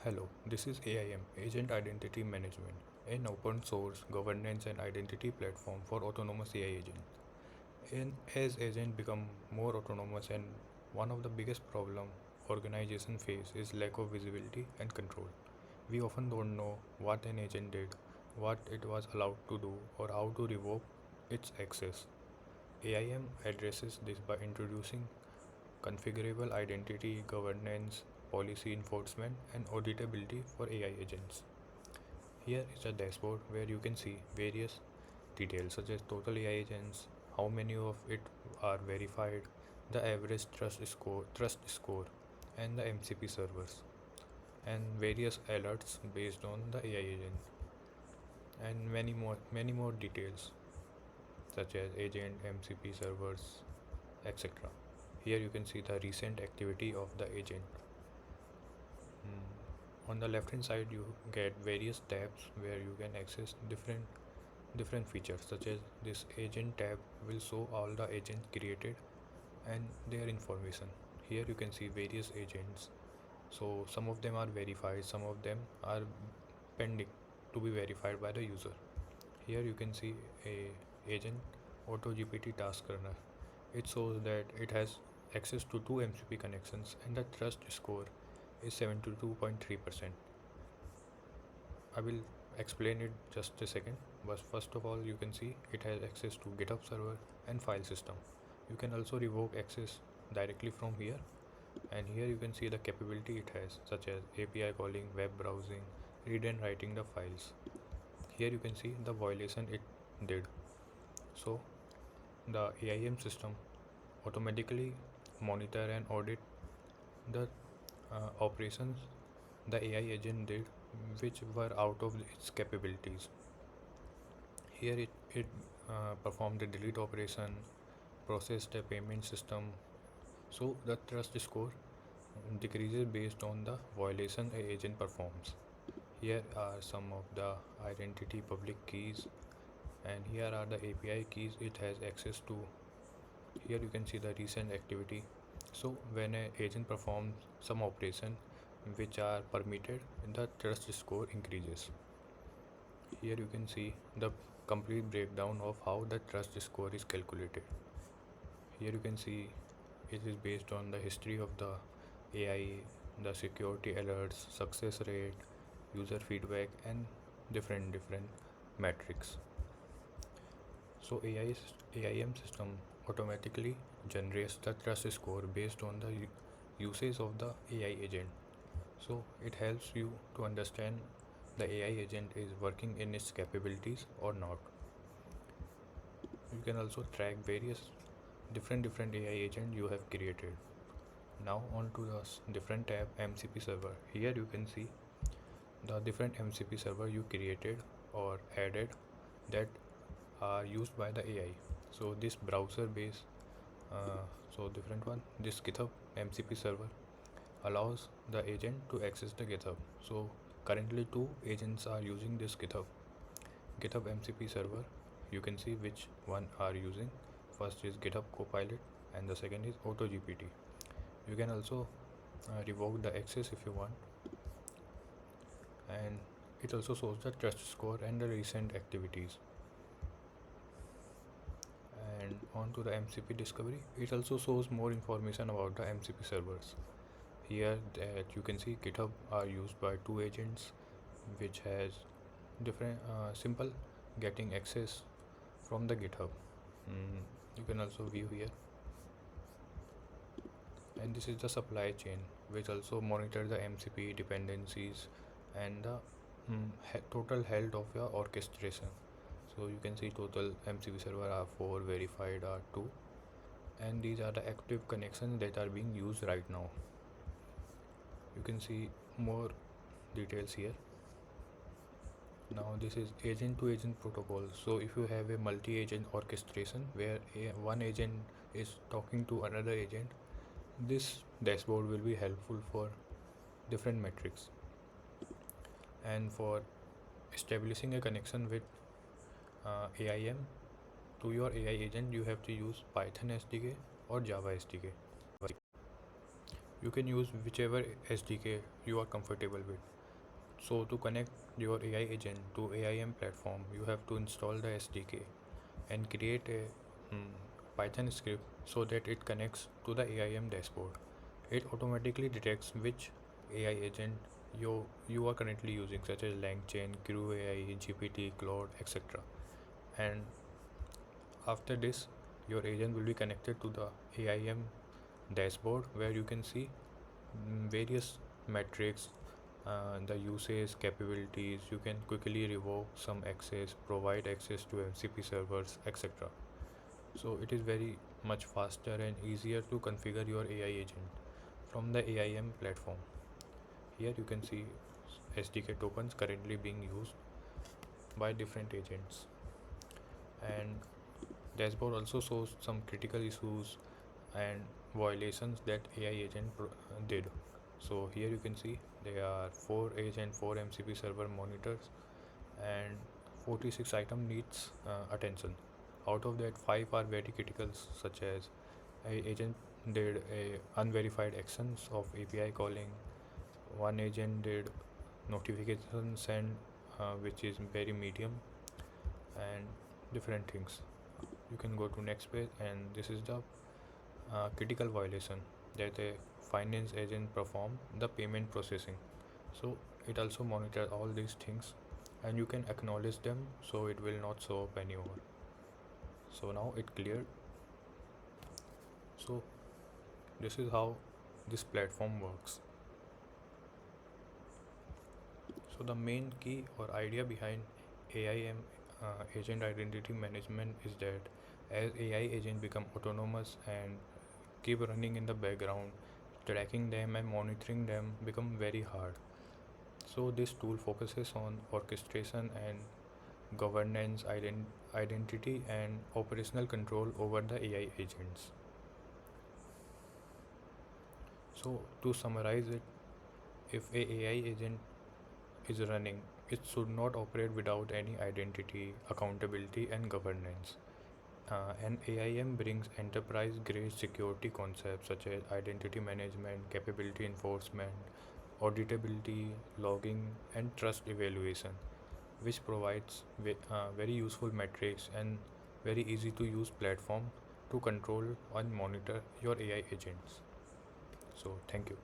Hello, this is AIM, Agent Identity Management, an open source governance and identity platform for autonomous AI agents. And as agents become more autonomous, and one of the biggest problem organizations face is lack of visibility and control. We often don't know what an agent did, what it was allowed to do, or how to revoke its access. AIM addresses this by introducing configurable identity governance, policy enforcement, and auditability for AI agents. Here is a dashboard where you can see various details such as total AI agents, how many of it are verified, the average trust score, and the MCP servers, and various alerts based on the AI agent, and many more details such as agent, MCP servers, etc. Here you can see the recent activity of the agent. On the left hand side you get various tabs where you can access different features, such as this agent tab will show all the agents created and their information. Here you can see various agents, so some of them are verified, some of them are pending to be verified by the user. Here you can see a agent AutoGPT task runner. It shows that it has access to two MCP connections and the trust score is 72.3%. I will explain it just a second, but first of all you can see it has access to GitHub server and file system. You can also revoke access directly from here, and here you can see the capability it has, such as API calling, web browsing, read and writing the files. Here you can see the violation it did. So the AIM system automatically monitor and audit the operations the AI agent did which were out of its capabilities. Here it performed a delete operation, processed a payment system, so the trust score decreases based on the violation a agent performs. Here are some of the identity public keys, and here are the API keys it has access to. Here you can see the recent activity. So when an agent performs some operation which are permitted, the trust score increases. Here you can see the complete breakdown of how the trust score is calculated. Here you can see it is based on the history of the AI, the security alerts, success rate, user feedback, and different metrics. So AIM system automatically generates the trust score based on the usage of the AI agent. So it helps you to understand the AI agent is working in its capabilities or not. You can also track various different AI agent you have created. Now on to the different tab MCP server. Here you can see the different MCP server you created or added that are used by the AI. So this browser based, so different one, this GitHub MCP server allows the agent to access the GitHub. So currently two agents are using this GitHub MCP server. You can see which one are using. First is GitHub Copilot and the second is AutoGPT. You can also revoke the access if you want, and it also shows the trust score and the recent activities. And on to the MCP discovery, it also shows more information about the MCP servers. Here that you can see GitHub are used by two agents which has different simple getting access from the GitHub. You can also view here, and this is the supply chain which also monitor the MCP dependencies and the total health of your orchestration. So you can see total MCP server are 4, verified are 2, and these are the active connections that are being used right now. You can see more details here. Now this is agent to agent protocol. So if you have a multi-agent orchestration where one agent is talking to another agent, this dashboard will be helpful for different metrics. And for establishing a connection with AIM to your AI agent, you have to use Python SDK or Java SDK. You can use whichever SDK you are comfortable with. So to connect your AI agent to AIM platform, you have to install the SDK and create a Python script so that it connects to the AIM dashboard. It automatically detects which AI agent you are currently using, such as LangChain, Crew AI, GPT, Claude, etc. And after this, your agent will be connected to the AIM dashboard where you can see various metrics, the usage capabilities. You can quickly revoke some access, provide access to MCP servers, etc. So it is very much faster and easier to configure your AI agent from the AIM platform. Here you can see SDK tokens currently being used by different agents, and dashboard also shows some critical issues and violations that AI agent did. So here you can see there are 4 edge and 4 MCP server monitors, and 46 item needs attention. Out of that, 5 are very critical, such as a agent did a unverified actions of API calling. One agent did notification send, which is very medium, and different things. You can go to next page, and this is the critical violation that a finance agent perform the payment processing. So it also monitor all these things, and you can acknowledge them so it will not show up anymore. So now it cleared. So this is how this platform works. So the main key or idea behind AIM, agent identity management, is that as AI agent become autonomous and keep running in the background, tracking them and monitoring them become very hard. So this tool focuses on orchestration and governance, identity and operational control over the AI agents. So to summarize it, if a AI agent is running, it should not operate without any identity, accountability and governance. And AIM brings enterprise-grade security concepts such as identity management, capability enforcement, auditability, logging, and trust evaluation, which provides very useful metrics and very easy to use platform to control and monitor your AI agents. So thank you.